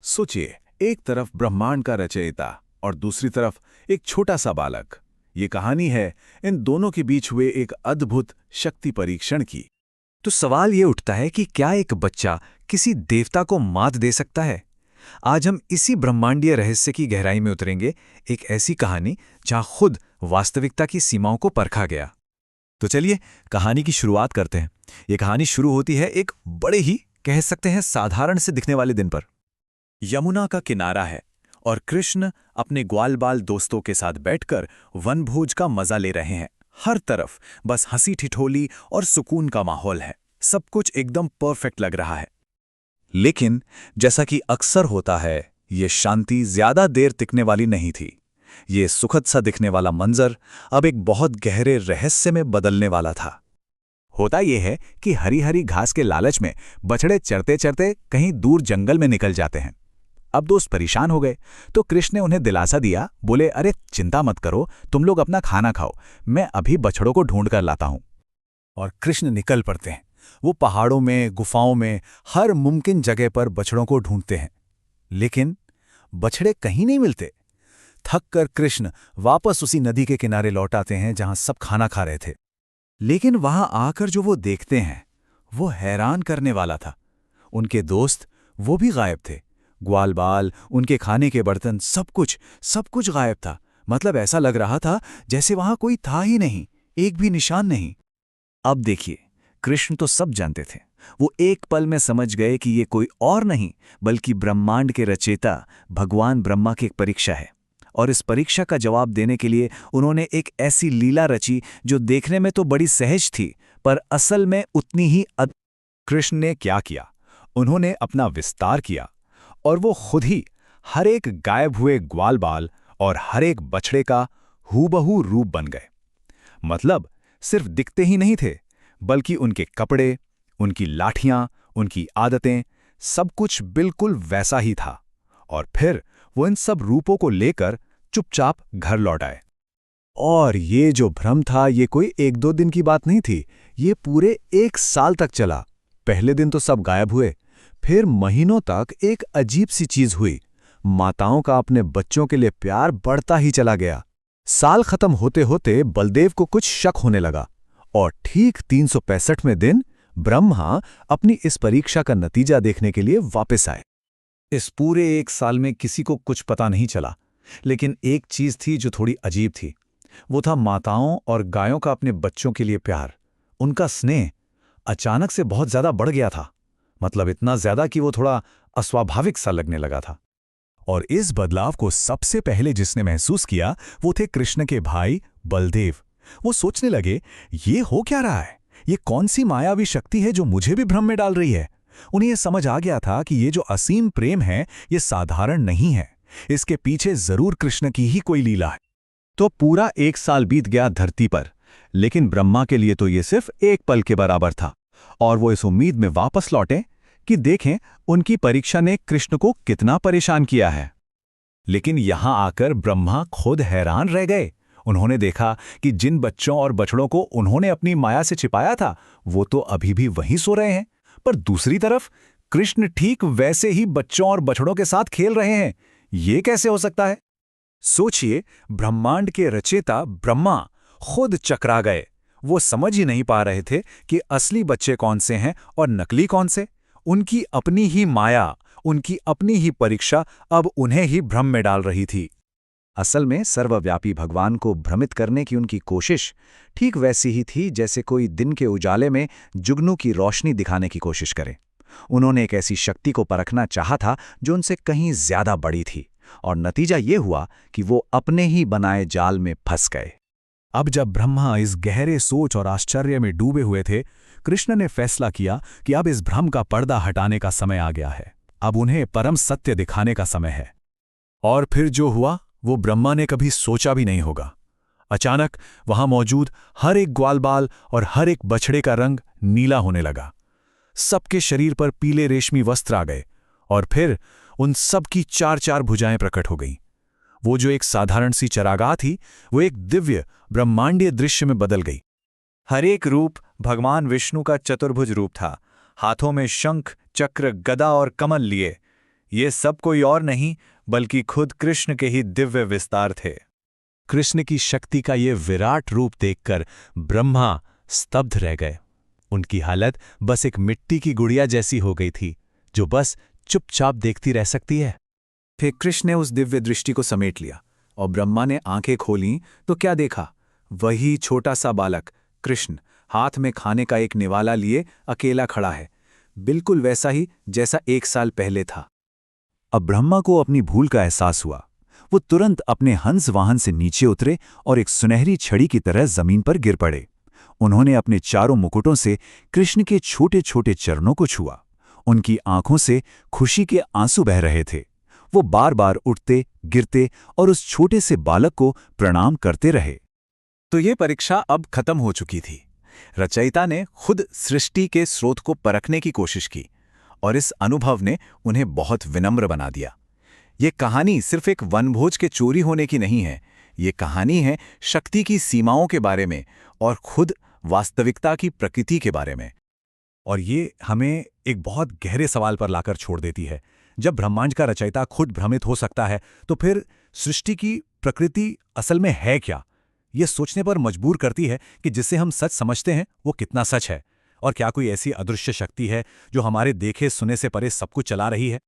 सोचिए, एक तरफ ब्रह्मांड का रचयिता और दूसरी तरफ एक छोटा सा बालक। ये कहानी है इन दोनों के बीच हुए एक अद्भुत शक्ति परीक्षण की। तो सवाल ये उठता है कि क्या एक बच्चा किसी देवता को मात दे सकता है? आज हम इसी ब्रह्मांडीय रहस्य की गहराई में उतरेंगे, एक ऐसी कहानी जहां खुद वास्तविकता की सीमाओं को परखा गया। तो चलिए कहानी की शुरुआत करते हैं। ये कहानी शुरू होती है एक बड़े ही, कह सकते हैं, साधारण से दिखने वाले दिन पर। यमुना का किनारा है और कृष्ण अपने ग्वाल-बाल दोस्तों के साथ बैठकर वनभोज का मजा ले रहे हैं। हर तरफ बस हंसी ठिठोली और सुकून का माहौल है। सब कुछ एकदम परफेक्ट लग रहा है। लेकिन जैसा कि अक्सर होता है, ये शांति ज्यादा देर टिकने वाली नहीं थी। ये सुखद सा दिखने वाला मंजर अब एक बहुत गहरे रहस्य में बदलने वाला था। होता यह है कि हरी हरी घास के लालच में बछड़े चरते चरते कहीं दूर जंगल में निकल जाते हैं। अब दोस्त परेशान हो गए तो कृष्ण ने उन्हें दिलासा दिया। बोले, अरे चिंता मत करो, तुम लोग अपना खाना खाओ, मैं अभी बछड़ों को ढूंढ कर लाता हूं। और कृष्ण निकल पड़ते हैं। वो पहाड़ों में, गुफाओं में, हर मुमकिन जगह पर बछड़ों को ढूंढते हैं, लेकिन बछड़े कहीं नहीं मिलते। थक कर कृष्ण वापस उसी नदी के किनारे लौट आते हैं जहां सब खाना खा रहे थे। लेकिन वहां आकर जो वो देखते हैं वो हैरान करने वाला था। उनके दोस्त वो भी गायब थे। ग्वाल-बाल, उनके खाने के बर्तन, सब कुछ गायब था। मतलब ऐसा लग रहा था जैसे वहां कोई था ही नहीं, एक भी निशान नहीं। अब देखिए, कृष्ण तो सब जानते थे। वो एक पल में समझ गए कि ये कोई और नहीं बल्कि ब्रह्मांड के रचयिता भगवान ब्रह्मा की एक परीक्षा है। और इस परीक्षा का जवाब देने के लिए उन्होंने एक ऐसी लीला रची जो देखने में तो बड़ी सहज थी, पर असल में उतनी ही कृष्ण ने क्या किया? उन्होंने अपना विस्तार किया और वो खुद ही हर एक गायब हुए ग्वाल-बाल और हर एक बछड़े का हूबहू रूप बन गए। मतलब सिर्फ दिखते ही नहीं थे, बल्कि उनके कपड़े, उनकी लाठियां, उनकी आदतें, सब कुछ बिल्कुल वैसा ही था। और फिर वो इन सब रूपों को लेकर चुपचाप घर लौट आए। और ये जो भ्रम था, ये कोई एक दो दिन की बात नहीं थी, ये पूरे 1 साल तक चला। पहले दिन तो सब गायब हुए, फिर महीनों तक एक अजीब सी चीज हुई। माताओं का अपने बच्चों के लिए प्यार बढ़ता ही चला गया। साल खत्म होते होते बलदेव को कुछ शक होने लगा और ठीक 365वें दिन ब्रह्मा अपनी इस परीक्षा का नतीजा देखने के लिए वापस आए। इस पूरे 1 साल में किसी को कुछ पता नहीं चला, लेकिन एक चीज थी जो थोड़ी अजीब थी। वो था माताओं और गायों का अपने बच्चों के लिए प्यार। उनका स्नेह अचानक से बहुत ज्यादा बढ़ गया था। मतलब इतना ज्यादा कि वो थोड़ा अस्वाभाविक सा लगने लगा था। और इस बदलाव को सबसे पहले जिसने महसूस किया वो थे कृष्ण के भाई बलदेव। वो सोचने लगे, ये हो क्या रहा है? ये कौन सी मायावी शक्ति है जो मुझे भी भ्रम में डाल रही है? उन्हें यह समझ आ गया था कि ये जो असीम प्रेम है ये साधारण नहीं है, इसके पीछे जरूर कृष्ण की ही कोई लीला है। तो पूरा 1 साल बीत गया धरती पर, लेकिन ब्रह्मा के लिए तो ये सिर्फ एक पल के बराबर था। और वो इस उम्मीद में वापस लौटे कि देखें उनकी परीक्षा ने कृष्ण को कितना परेशान किया है। लेकिन यहां आकर ब्रह्मा खुद हैरान रह गए। उन्होंने देखा कि जिन बच्चों और बछड़ों को उन्होंने अपनी माया से छिपाया था वो तो अभी भी वहीं सो रहे हैं, पर दूसरी तरफ कृष्ण ठीक वैसे ही बच्चों और बछड़ों के साथ खेल रहे हैं। ये कैसे हो सकता है? सोचिए, ब्रह्मांड के रचयिता ब्रह्मा खुद चकरा गए। वो समझ ही नहीं पा रहे थे कि असली बच्चे कौन से हैं और नकली कौन से। उनकी अपनी ही माया, उनकी अपनी ही परीक्षा अब उन्हें ही भ्रम में डाल रही थी। असल में सर्वव्यापी भगवान को भ्रमित करने की उनकी कोशिश ठीक वैसी ही थी जैसे कोई दिन के उजाले में जुगनू की रोशनी दिखाने की कोशिश करे। उन्होंने एक ऐसी शक्ति को परखना चाहा था जो उनसे कहीं ज्यादा बड़ी थी, और नतीजा ये हुआ कि वो अपने ही बनाए जाल में फंस गए। अब जब ब्रह्मा इस गहरे सोच और आश्चर्य में डूबे हुए थे, कृष्ण ने फैसला किया कि अब इस भ्रम का पर्दा हटाने का समय आ गया है। अब उन्हें परम सत्य दिखाने का समय है। और फिर जो हुआ वो ब्रह्मा ने कभी सोचा भी नहीं होगा। अचानक वहां मौजूद हर एक ग्वाल-बाल और हर एक बछड़े का रंग नीला होने लगा। सबके शरीर पर पीले रेशमी वस्त्र आ गए और फिर उन सब की 4-4 भुजाएं प्रकट हो गईं। वो जो एक साधारण सी चरागाह थी वो एक दिव्य ब्रह्मांडीय दृश्य में बदल गई। हर एक रूप भगवान विष्णु का चतुर्भुज रूप था, हाथों में शंख, चक्र, गदा और कमल लिए। ये सब कोई और नहीं बल्कि खुद कृष्ण के ही दिव्य विस्तार थे। कृष्ण की शक्ति का ये विराट रूप देखकर ब्रह्मा स्तब्ध रह गए। उनकी हालत बस एक मिट्टी की गुड़िया जैसी हो गई थी, जो बस चुपचाप देखती रह सकती है। फिर कृष्ण ने उस दिव्य दृष्टि को समेट लिया और ब्रह्मा ने आंखें खोलीं तो क्या देखा? वही छोटा सा बालक कृष्ण हाथ में खाने का एक निवाला लिए अकेला खड़ा है, बिल्कुल वैसा ही जैसा 1 साल पहले था। अब ब्रह्मा को अपनी भूल का एहसास हुआ। वो तुरंत अपने हंस वाहन से नीचे उतरे और एक सुनहरी छड़ी की तरह जमीन पर गिर पड़े। उन्होंने अपने चारों मुकुटों से कृष्ण के छोटे छोटे चरणों को छुआ। उनकी आंखों से खुशी के आंसू बह रहे थे। वो बार बार उठते, गिरते और उस छोटे से बालक को प्रणाम करते रहे। तो ये परीक्षा अब खत्म हो चुकी थी। रचयिता ने खुद सृष्टि के स्रोत को परखने की कोशिश की और इस अनुभव ने उन्हें बहुत विनम्र बना दिया। ये कहानी सिर्फ एक वनभोज के चोरी होने की नहीं है। ये कहानी है शक्ति की सीमाओं के बारे में और खुद वास्तविकता की प्रकृति के बारे में। और ये हमें एक बहुत गहरे सवाल पर लाकर छोड़ देती है। जब ब्रह्मांड का रचयिता खुद भ्रमित हो सकता है, तो फिर सृष्टि की प्रकृति असल में है क्या? ये सोचने पर मजबूर करती है कि जिसे हम सच समझते हैं वो कितना सच है, और क्या कोई ऐसी अदृश्य शक्ति है जो हमारे देखे सुने से परे सब कुछ चला रही है।